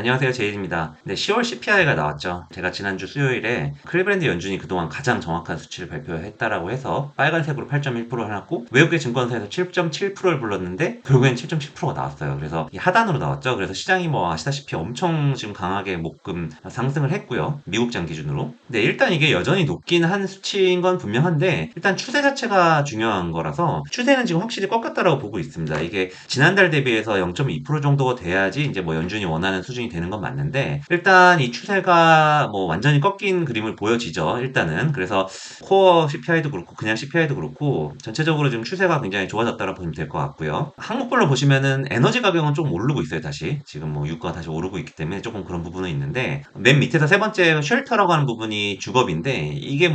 안녕하세요. 제이입니다. 네, 10월 CPI가 나왔죠. 제가 지난주 수요일에 클리브랜드 연준이 그동안 가장 정확한 수치를 발표했다라고 해서 빨간색으로 8.1%를 해놨고 외국계 증권사에서 7.7%를 불렀는데 결국엔 7.7%가 나왔어요. 그래서 이 하단으로 나왔죠. 그래서 시장이 뭐 아시다시피 엄청 지금 강하게 목금 상승을 했고요. 미국장 기준으로. 네, 일단 이게 여전히 높긴 한 수치인 건 분명한데 일단 추세 자체가 중요한 거라서 추세는 지금 확실히 꺾였다라고 보고 있습니다. 이게 지난달 대비해서 0.2% 정도가 돼야지 이제 뭐 연준이 원하는 수준이 되는 건 맞는데 일단 이 추세가 뭐 완전히 꺾인 그림을 보여지죠. 일단은 그래서 코어 CPI도 그렇고 그냥 CPI도 그렇고 전체적으로 지금 추세가 굉장히 좋아졌다고 보시면 될 것 같고요. 항목별로 보시면은 에너지 가격은 좀 오르고 있어요. 다시 지금 뭐 유가가 다시 오르고 있기 때문에 조금 그런 부분은 있는데 맨 밑에서 세 번째 쉘터라고 하는 부분이 주겁인데 이게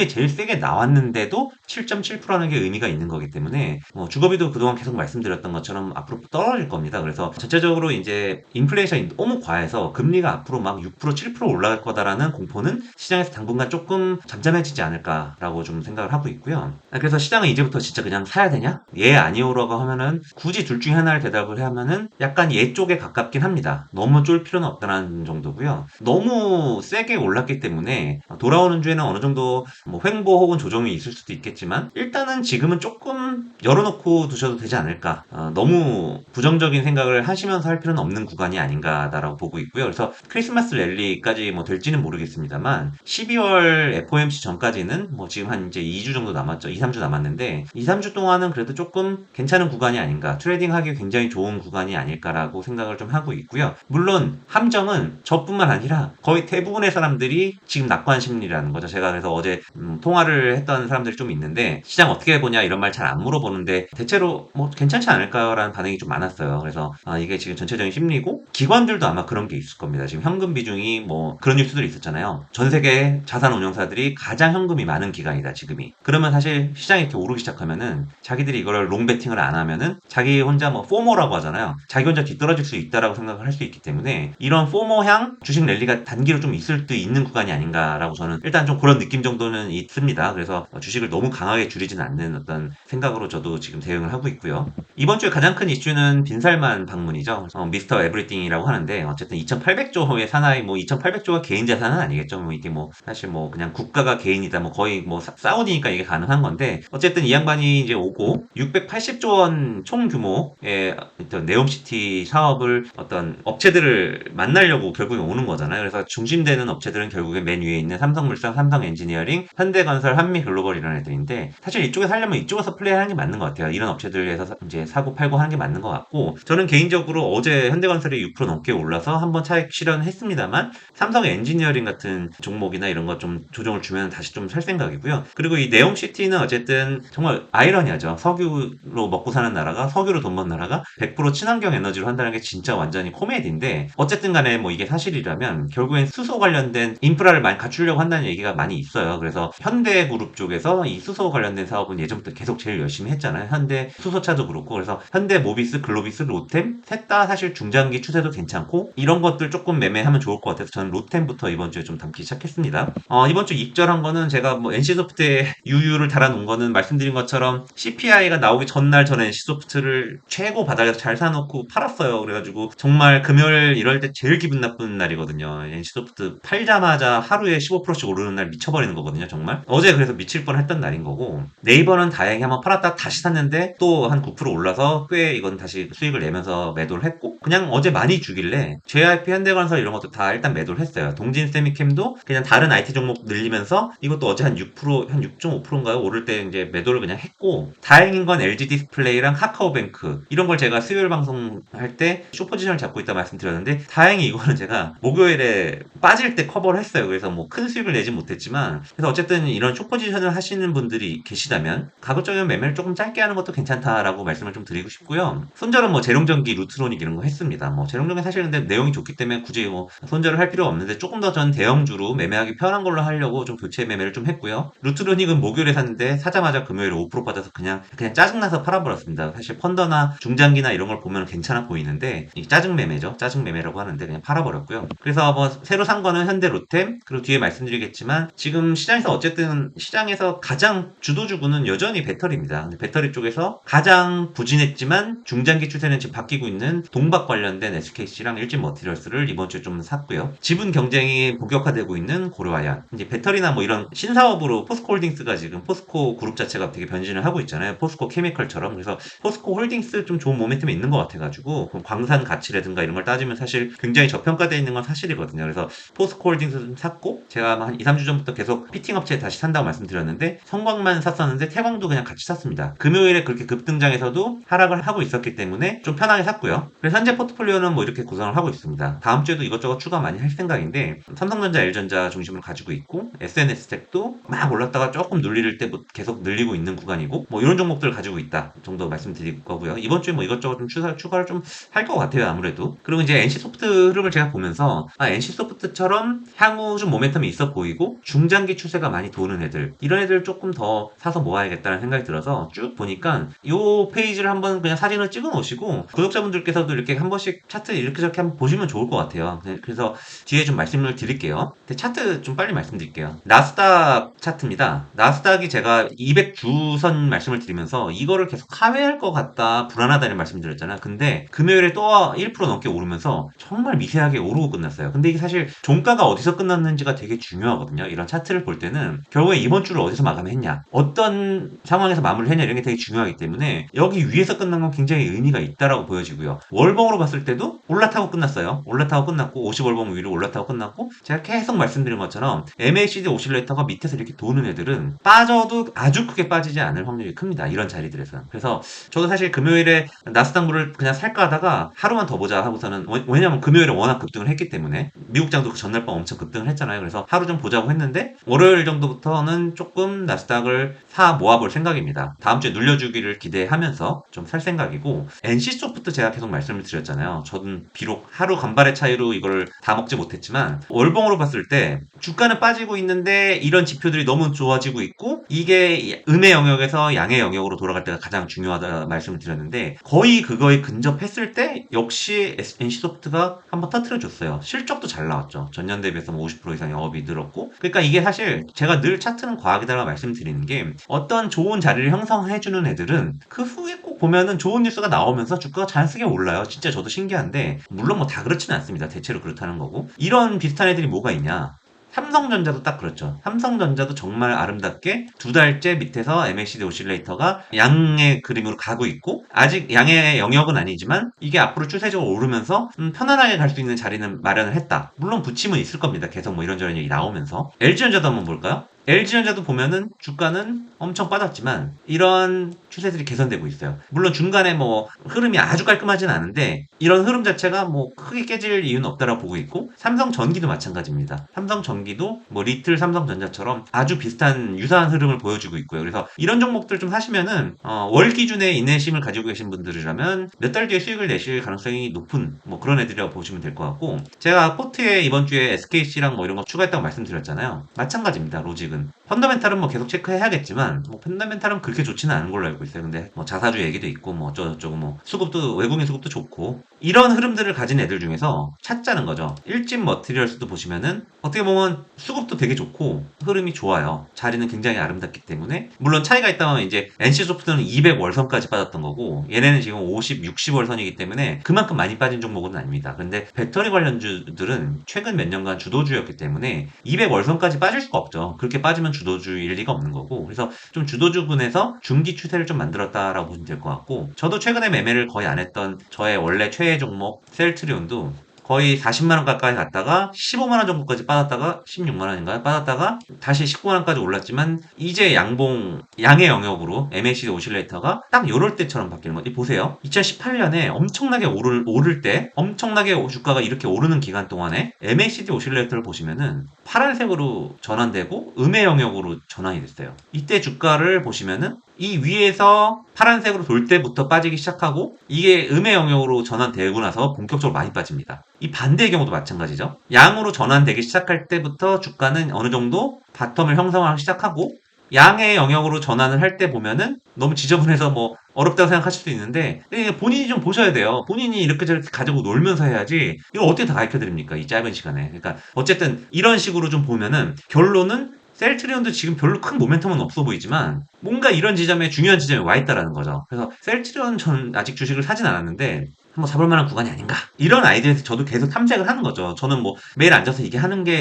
제일 세게 나왔는데도 7.7%라는 게 의미가 있는 거기 때문에 주거비도 그동안 계속 말씀드렸던 것처럼 앞으로 떨어질 겁니다. 그래서 전체적으로 이제 인플레이션이 너무 과해서 금리가 앞으로 막 6%, 7% 올라갈 거다라는 공포는 시장에서 당분간 조금 잠잠해지지 않을까라고 좀 생각을 하고 있고요. 그래서 시장은 이제부터 진짜 그냥 사야 되냐? 예, 아니오라고 하면은 굳이 둘 중에 하나를 대답을 해야 하면은 약간 예 쪽에 가깝긴 합니다. 너무 쫄 필요는 없다는 정도고요. 너무 세게 올랐기 때문에 돌아오는 주에는 어느 정도 뭐 횡보 혹은 조정이 있을 수도 있겠지만 일단은 지금은 조금 열어놓고 두셔도 되지 않을까. 너무 부정적인 생각을 하시면서 할 필요는 없는 구간이 아닌가라고 보고 있고요. 그래서 크리스마스 랠리까지 뭐 될지는 모르겠습니다만 12월 FOMC 전까지는 뭐 지금 한 이제 2주 정도 남았죠. 2, 3주 남았는데 2, 3주 동안은 그래도 조금 괜찮은 구간이 아닌가. 트레이딩 하기 굉장히 좋은 구간이 아닐까라고 생각을 좀 하고 있고요. 물론 함정은 저뿐만 아니라 거의 대부분의 사람들이 지금 낙관 심리라는 거죠. 제가 그래서 어제 통화를 했던 사람들이 좀 있는데 시장 어떻게 보냐 이런 말 잘 안 물어보는데 대체로 뭐 괜찮지 않을까요라는 반응이 좀 많았어요. 그래서 이게 지금 전체적인 심리고 기관들도 아마 그런 게 있을 겁니다. 지금 현금 비중이 뭐 그런 뉴스들이 있었잖아요. 전 세계 자산 운용사들이 가장 현금이 많은 기간이다 지금이. 그러면 사실 시장이 이렇게 오르기 시작하면은 자기들이 이거를 롱베팅을 안 하면은 자기 혼자 뭐 포모라고 하잖아요. 자기 혼자 뒤떨어질 수 있다라고 생각을 할 수 있기 때문에 이런 포모향 주식 랠리가 단기로 좀 있을 수 있는 구간이 아닌가라고 저는 일단 좀 그런 느낌 정도는 있습니다. 그래서 주식을 너무 강하게 줄이진 않는 어떤 생각으로 저도 지금 대응을 하고 있고요. 이번 주에 가장 큰 이슈는 빈살만 방문이죠. 미스터 에브리띵이라고 하는데 어쨌든 2,800조의 사나이 뭐 2,800조가 개인 자산은 아니겠죠. 뭐 이게 뭐 사실 뭐 그냥 국가가 개인이다 뭐 거의 뭐 사우디니까 이게 가능한 건데 어쨌든 이 양반이 이제 오고 680조 원 총 규모의 어떤 네옴시티 사업을 어떤 업체들을 만나려고 결국에 오는 거잖아요. 그래서 중심되는 업체들은 결국에 맨 위에 있는 삼성물산, 삼성엔지니어링, 현대건설, 한미글로벌 이런 애들인데 사실 이쪽에 살려면 이쪽에서 플레이하는 게 맞는 것 같아요. 이런 업체들에서 이제 사고 팔고 하는 게 맞는 것 같고 저는 개인적으로 어제 현대건설이 6% 넘게 올라서 한번 차익 실현했습니다만 삼성 엔지니어링 같은 종목이나 이런 거 좀 조정을 주면 다시 좀 살 생각이고요. 그리고 이 네옴시티는 어쨌든 정말 아이러니하죠. 석유로 먹고 사는 나라가 석유로 돈 버는 나라가 100% 친환경 에너지로 한다는 게 진짜 완전히 코미디인데 어쨌든 간에 뭐 이게 사실이라면 결국엔 수소 관련된 인프라를 많이 갖추려고 한다는 얘기가 많이 있어요. 그래서 현대그룹 쪽에서 이 수소 관련된 사업은 예전부터 계속 제일 열심히 했잖아요. 현대 수소차도 그렇고 그래서 현대 모비스, 글로비스, 로템 셋 다 사실 중장기 추세도 괜찮고 이런 것들 조금 매매하면 좋을 것 같아서 저는 로템부터 이번 주에 좀 담기 시작했습니다. 이번 주 입절한 거는 제가 뭐 NC소프트에 유유를 달아놓은 거는 말씀드린 것처럼 CPI가 나오기 전날 저는 NC소프트를 최고 바닥에서 잘 사놓고 팔았어요. 그래가지고 정말 금요일 이럴 때 제일 기분 나쁜 날이거든요. NC소프트 팔자마자 하루에 15%씩 오르는 날 미쳐버리는 거거든요. 정말 어제 그래서 미칠 뻔했던 날인 거고 네이버는 다행히 한번 팔았다 다시 샀는데 또 한 9% 올라서 꽤 이건 다시 수익을 내면서 매도를 했고 그냥 어제 많이 주길래 JYP 현대건설 이런 것도 다 일단 매도를 했어요. 동진 세미캠도 그냥 다른 IT 종목 늘리면서 이것도 어제 한 6%, 한 6.5%인가요? 오를 때 이제 매도를 그냥 했고 다행인 건 LG 디스플레이랑 카카오뱅크 이런 걸 제가 수요일 방송할 때 쇼포지션을 잡고 있다 말씀드렸는데 다행히 이거는 제가 목요일에 빠질 때 커버를 했어요. 그래서 뭐 큰 수익을 내진 못했지만 그래서 어쨌든 이런 쇼포지션을 하시는 분들이 계시다면 가급적이면 매매를 조금 짧게 하는 것도 괜찮다라고 말씀을 좀 드리고 싶고요. 손절은 뭐 재롱전기, 루트로닉 이런 거 했습니다. 뭐 재롱전기 사실 근데 내용이 좋기 때문에 굳이 뭐 손절을 할 필요 없는데 조금 더 전 대형주로 매매하기 편한 걸로 하려고 좀 교체 매매를 좀 했고요. 루트로닉은 목요일에 샀는데 사자마자 금요일에 5% 받아서 그냥 짜증나서 팔아버렸습니다. 사실 펀더나 중장기나 이런 걸 보면 괜찮아 보이는데 이 짜증 매매죠. 짜증 매매라고 하는데 그냥 팔아버렸고요. 그래서 뭐 새로 산 거는 현대 로템 그리고 뒤에 말씀드리겠지만 지금 시장에서 어쨌든 시장에서 가장 주도주구는 여전히 배터리입니다. 근데 배터리 쪽에서 가장 부진했지만 중장기 추세는 지금 바뀌고 있는 동박 관련된 SKC랑 SKC랑 일진 머티리얼스를 이번 주에 좀 샀고요. 지분 경쟁이 본격화되고 있는 고려아연. 이제 배터리나 뭐 이런 신사업으로 포스코홀딩스가 지금 포스코 그룹 자체가 되게 변신을 하고 있잖아요. 포스코 케미컬처럼. 그래서 포스코 홀딩스 좀 좋은 모멘텀이 있는 것 같아가지고 광산 가치라든가 이런 걸 따지면 사실 굉장히 저평가되어 있는 건 사실이거든요. 그래서 포스코 홀딩스 좀 샀고 제가 한 2, 3주 전부터 계속 피팅 업체에 다시 산다고 말씀드렸는데 성광만 샀었는데 태광도 그냥 같이 샀습니다. 금요일에 그렇게 급등장에서도 하락을 하고 있었기 때문에 좀 편하게 샀고요. 그래서 현재 포트폴리오는 뭐 이렇게 구성을 하고 있습니다. 다음 주에도 이것저것 추가 많이 할 생각인데 삼성전자, L전자 중심으로 가지고 있고 SNS 스택도 막 올랐다가 조금 눌릴 때 뭐 계속 늘리고 있는 구간이고 뭐 이런 종목들을 가지고 있다 정도 말씀드릴 거고요. 이번 주에 뭐 이것저것 좀 추가를 좀 할 것 같아요. 아무래도. 그리고 이제 NC소프트 흐름을 제가 보면서 NC소프트처럼 향후 좀 모멘텀이 있어 보이고 중장기 추세가 많이 도는 애들 이런 애들 조금 더 사서 모아야겠다는 생각이 들어서 쭉 보니까 이 페이지를 한번 그냥 사진을 찍어 놓으시고 구독자분들께서도 이렇게 한 번씩 차트 이렇게 저렇게 한번 보시면 좋을 것 같아요. 그래서 뒤에 좀 말씀을 드릴게요. 근데 차트 좀 빨리 말씀드릴게요. 나스닥 차트입니다. 나스닥이 제가 200주선 말씀을 드리면서 이거를 계속 하회할 것 같다 불안하다는 말씀 드렸잖아요. 근데 금요일에 또 1% 넘게 오르면서 정말 미세하게 오르고 끝났어요. 근데 이게 사실 종가가 어디서 끝났는지가 되게 중요하거든요. 이런 차트를 볼 때는 결국에 이번 주를 어디서 마감했냐 어떤 상황에서 마무리를 했냐 이런 게 되게 중요하기 때문에 여기 위에서 끝난 건 굉장히 의미가 있다라고 보여지고요. 월봉으로 봤을 때도 올라타고 끝났어요. 올라타고 끝났고 50월봉 위로 올라타고 끝났고 제가 계속 말씀드린 것처럼 MACD 오실레이터가 밑에서 이렇게 도는 애들은 빠져도 아주 크게 빠지지 않을 확률이 큽니다. 이런 자리들에서. 그래서 저도 사실 금요일에 나스닥물을 그냥 살까 하다가 하루만 더 보자 하고서는 왜냐면 금요일에 워낙 급등을 했기 때문에 미국장도 그 전날 밤 엄청 급등을 했잖아요. 그래서 하루 좀 보자고 했는데 월요일 정도부터는 조금 나스닥을 사 모아볼 생각입니다. 다음 주에 눌려주기를 기대하면서 좀 살 생각이고 NC소프트 제가 계속 말씀을 드렸잖아요. 저는 비록 하루 간발의 차이로 이걸 다 먹지 못했지만 월봉으로 봤을 때 주가는 빠지고 있는데 이런 지표들이 너무 좋아지고 있고 이게 음의 영역에서 양의 영역으로 돌아갈 때가 가장 중요하다 말씀을 드렸는데 거의 그거에 근접했을 때 역시 NC소프트가 한번 터트려줬어요. 실적도 잘 나왔죠. 전년 대비해서 50% 이상 영업이 늘었고 그러니까 이게 사실 제가 늘 차트는 과학이다라고 말씀드리는 게 어떤 좋은 자리를 형성해주는 애들은 그 후에 꼭 보면은 좋은 뉴스가 나오면서 주가가 자연스럽게 올라요. 진짜 저도 신기한데 물론 뭐 다 그렇지는 않습니다. 대체로 그렇다는 거고 이런 비슷한 애들이 뭐가 있냐 삼성전자도 딱 그렇죠. 삼성전자도 정말 아름답게 두 달째 밑에서 MACD 오실레이터가 양의 그림으로 가고 있고 아직 양의 영역은 아니지만 이게 앞으로 추세적으로 오르면서 편안하게 갈 수 있는 자리는 마련을 했다. 물론 부침은 있을 겁니다. 계속 뭐 이런저런 얘기 나오면서 LG전자도 한번 볼까요? LG전자도 보면은 주가는 엄청 빠졌지만 이런 추세들이 개선되고 있어요. 물론 중간에 뭐 흐름이 아주 깔끔하진 않은데 이런 흐름 자체가 뭐 크게 깨질 이유는 없다라고 보고 있고 삼성전기도 마찬가지입니다. 삼성전기도 뭐 리틀 삼성전자처럼 아주 비슷한 유사한 흐름을 보여주고 있고요. 그래서 이런 종목들 좀 하시면은 월 기준의 인내심을 가지고 계신 분들이라면 몇 달 뒤에 수익을 내실 가능성이 높은 뭐 그런 애들이라고 보시면 될 것 같고 제가 포트에 이번 주에 SKC랑 뭐 이런 거 추가했다고 말씀드렸잖아요. 마찬가지입니다. 로직은 펀더멘탈은 뭐 계속 체크해야겠지만 뭐 펀더멘탈은 그렇게 좋지는 않은 걸로 알고 있어요. 근데 뭐 자사주 얘기도 있고 뭐 어쩌고저쩌고 뭐 수급도 외국인 수급도 좋고 이런 흐름들을 가진 애들 중에서 찾자는 거죠. 일진 머티리얼스도 보시면은 어떻게 보면 수급도 되게 좋고 흐름이 좋아요. 자리는 굉장히 아름답기 때문에 물론 차이가 있다면 이제 NC소프트는 200월선까지 빠졌던 거고 얘네는 지금 50, 60월선이기 때문에 그만큼 많이 빠진 종목은 아닙니다. 근데 배터리 관련주들은 최근 몇 년간 주도주였기 때문에 200월선까지 빠질 수가 없죠. 그렇게 빠지면 주도주일 리가 없는 거고 그래서 좀 주도주군에서 중기 추세를 좀 만들었다라고 보시면 될 것 같고 저도 최근에 매매를 거의 안 했던 저의 원래 최애 종목 셀트리온도 거의 40만원 가까이 갔다가 15만원 정도까지 빠졌다가 16만원인가요? 빠졌다가 다시 19만원까지 올랐지만 이제 양의 영역으로 MACD 오실레이터가 딱 요럴 때처럼 바뀌는 거지. 보세요. 2018년에 엄청나게 오를 때 엄청나게 주가가 이렇게 오르는 기간 동안에 MACD 오실레이터를 보시면은 파란색으로 전환되고 음의 영역으로 전환이 됐어요. 이때 주가를 보시면은 이 위에서 파란색으로 돌 때부터 빠지기 시작하고 이게 음의 영역으로 전환되고 나서 본격적으로 많이 빠집니다. 이 반대의 경우도 마찬가지죠. 양으로 전환되기 시작할 때부터 주가는 어느 정도 바텀을 형성하기 시작하고 양의 영역으로 전환을 할 때 보면은 너무 지저분해서 뭐 어렵다고 생각하실 수 있는데 본인이 좀 보셔야 돼요. 본인이 이렇게 저렇게 가지고 놀면서 해야지 이걸 어떻게 다 가르쳐 드립니까? 이 짧은 시간에. 그러니까 어쨌든 이런 식으로 좀 보면은 결론은 셀트리온도 지금 별로 큰 모멘텀은 없어 보이지만 뭔가 이런 지점에 중요한 지점에 와 있다라는 거죠. 그래서 셀트리온 전 아직 주식을 사진 않았는데 한번 사볼 만한 구간이 아닌가. 이런 아이디어에서 저도 계속 탐색을 하는 거죠. 저는 뭐 매일 앉아서 이게 하는 게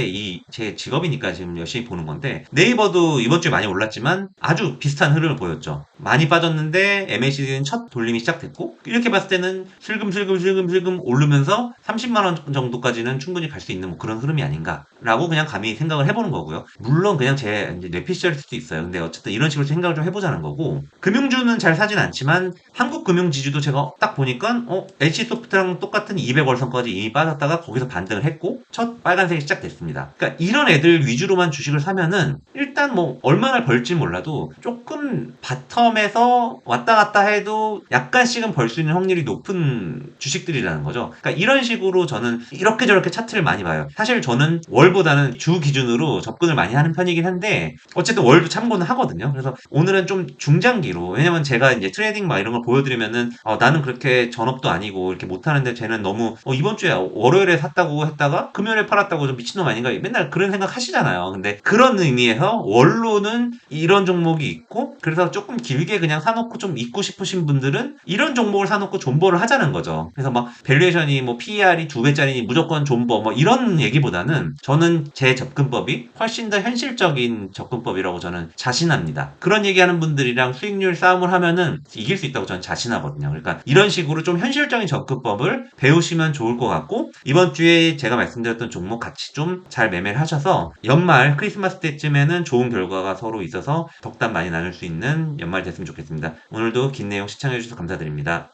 제 직업이니까 지금 열심히 보는 건데, 네이버도 이번 주에 많이 올랐지만 아주 비슷한 흐름을 보였죠. 많이 빠졌는데 MACD는 첫 돌림이 시작됐고, 이렇게 봤을 때는 슬금슬금 오르면서 30만 원 정도까지는 충분히 갈 수 있는 뭐 그런 흐름이 아닌가라고 그냥 감히 생각을 해보는 거고요. 물론 그냥 제 이제 뇌피셜일 수도 있어요. 근데 어쨌든 이런 식으로 생각을 좀 해보자는 거고, 금융주는 잘 사진 않지만 한국 금융지주도 제가 딱 보니까 NC소프트랑 똑같은 200월선까지 이미 빠졌다가 거기서 반등을 했고 첫 빨간색이 시작됐습니다. 그러니까 이런 애들 위주로만 주식을 사면은 일단 뭐 얼마나 벌지 몰라도 조금 바텀에서 왔다 갔다 해도 약간씩은 벌 수 있는 확률이 높은 주식들이라는 거죠. 그러니까 이런 식으로 저는 이렇게 저렇게 차트를 많이 봐요. 사실 저는 월보다는 주 기준으로 접근을 많이 하는 편이긴 한데 어쨌든 월도 참고는 하거든요. 그래서 오늘은 좀 중장기로, 왜냐면 제가 이제 트레이딩 막 이런 걸 보여드리면은 나는 그렇게 전업도 아니고 이렇게 못하는데 쟤는 너무 이번 주에 월요일에 샀다고 했다가 금요일에 팔았다고 좀 미친놈 아닌가 맨날 그런 생각 하시잖아요. 근데 그런 의미에서 월로는 이런 종목이 있고, 그래서 조금 길게 그냥 사놓고 좀 잊고 싶으신 분들은 이런 종목을 사놓고 존버를 하자는 거죠. 그래서 막 밸류에이션이 뭐 PER이 2배짜리니 무조건 존버 뭐 이런 얘기보다는 저는 제 접근법이 훨씬 더 현실적인 접근법이라고 저는 자신합니다. 그런 얘기하는 분들이랑 수익률 싸움을 하면은 이길 수 있다고 저는 자신하거든요. 그러니까 이런 식으로 좀 현실적인 접근법을 배우시면 좋을 것 같고, 이번 주에 제가 말씀드렸던 종목 같이 좀 잘 매매를 하셔서 연말 크리스마스 때쯤에는 좋은 결과가 서로 있어서 덕담 많이 나눌 수 있는 연말 됐으면 좋겠습니다. 오늘도 긴 내용 시청해주셔서 감사드립니다.